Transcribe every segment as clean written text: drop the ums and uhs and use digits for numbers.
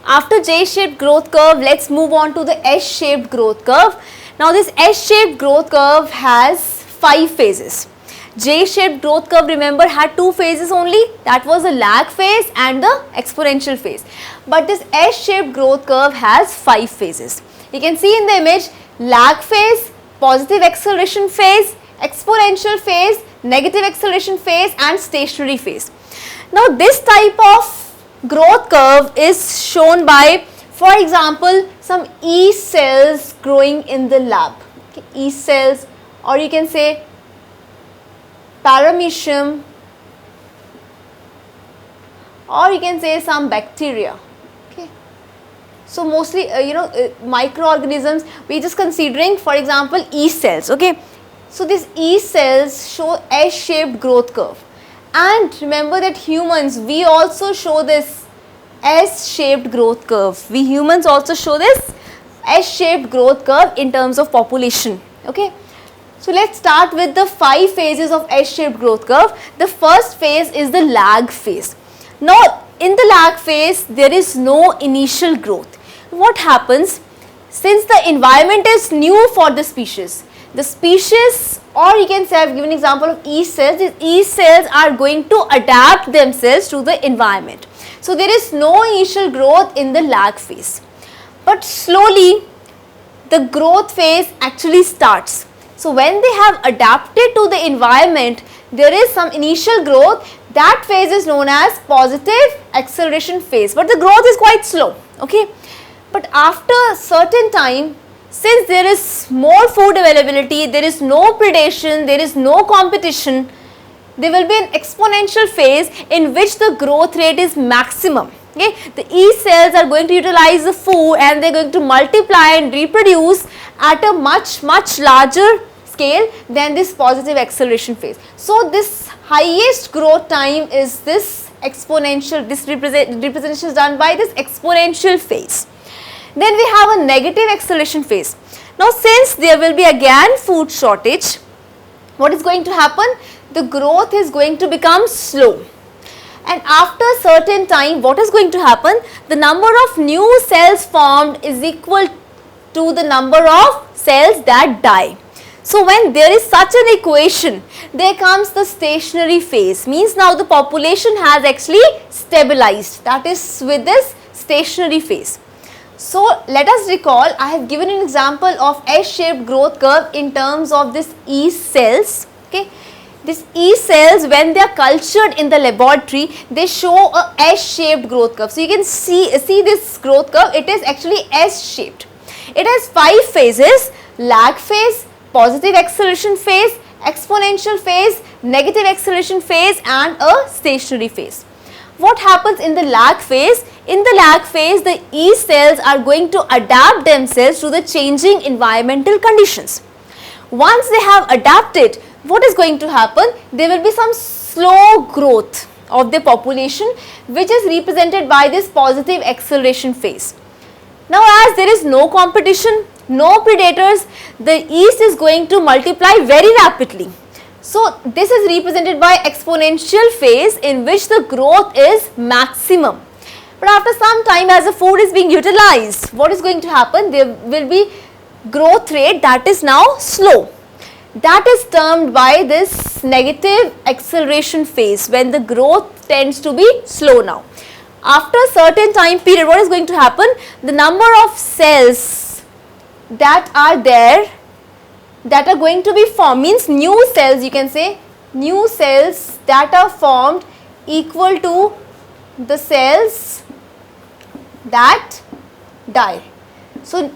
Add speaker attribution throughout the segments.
Speaker 1: After J-shaped growth curve, let's move on to the S-shaped growth curve. Now this S-shaped growth curve has 5 phases. J-shaped growth curve, remember, had 2 phases only, that was the lag phase and the exponential phase. But this S-shaped growth curve has 5 phases. You can see in the image, lag phase, positive acceleration phase, exponential phase, negative acceleration phase and stationary phase. Now this type of growth curve is shown by, for example, some yeast cells growing in the lab. Okay, yeast cells, or you can say paramecium, or you can say some bacteria. Okay, so mostly microorganisms, we are just considering, for example, yeast cells. Okay, so these yeast cells show S-shaped growth curve. And remember that humans, we also show this S-shaped growth curve. We humans also show this S-shaped growth curve in terms of population. Okay. So let's start with the 5 phases of S-shaped growth curve. The first phase is the lag phase. Now in the lag phase, there is no initial growth. What happens? Since the environment is new for the species, or you can say, I have given an example of yeast cells, these yeast cells are going to adapt themselves to the environment. So there is no initial growth in the lag phase. But slowly the growth phase actually starts. So when they have adapted to the environment, there is some initial growth. That phase is known as positive acceleration phase. But the growth is quite slow. Okay. But after a certain time, since there is more food availability, there is no predation, there is no competition, there will be an exponential phase in which the growth rate is maximum. Okay? The yeast cells are going to utilize the food and they are going to multiply and reproduce at a much larger scale than this positive acceleration phase. So this highest growth time is this exponential, this representation is done by this exponential phase. Then we have a negative acceleration phase. Now since there will be again food shortage, what is going to happen? The growth is going to become slow. And after a certain time, what is going to happen? The number of new cells formed is equal to the number of cells that die. So when there is such an equation, there comes the stationary phase. Means now the population has actually stabilized. That is with this stationary phase. So let us recall, I have given an example of S-shaped growth curve in terms of this yeast cells. Okay, these yeast cells, when they are cultured in the laboratory, they show a S-shaped growth curve. So you can see this growth curve, it is actually S-shaped. It has 5 phases: lag phase, positive acceleration phase, exponential phase, negative acceleration phase and a stationary phase. What happens in the lag phase? In the lag phase, the yeast cells are going to adapt themselves to the changing environmental conditions. Once they have adapted, what is going to happen? There will be some slow growth of the population, which is represented by this positive acceleration phase. Now as there is no competition, no predators, the yeast is going to multiply very rapidly. So this is represented by exponential phase in which the growth is maximum. But after some time, as the food is being utilized, what is going to happen? There will be growth rate that is now slow. That is termed by this negative acceleration phase, when the growth tends to be slow now. After a certain time period, what is going to happen? The number of cells that are there, that are going to be formed, means new cells, you can say, new cells that are formed equal to the cells that die. So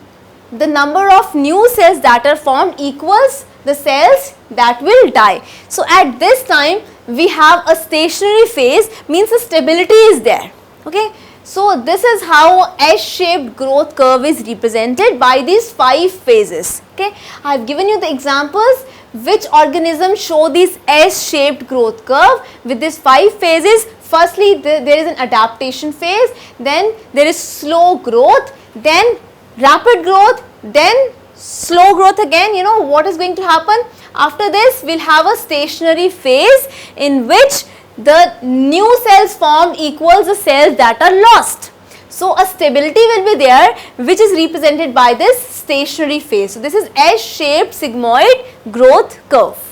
Speaker 1: the number of new cells that are formed equals the cells that will die. So at this time we have a stationary phase, means the stability is there. Okay. So this is how S-shaped growth curve is represented by these 5 phases. Okay. I have given you the examples which organisms show this S-shaped growth curve with these 5 phases. Firstly, there is an adaptation phase, then there is slow growth, then rapid growth, then slow growth again. You know what is going to happen? After this, we will have a stationary phase in which the new cells formed equals the cells that are lost. So a stability will be there, which is represented by this stationary phase. So this is S-shaped sigmoid growth curve.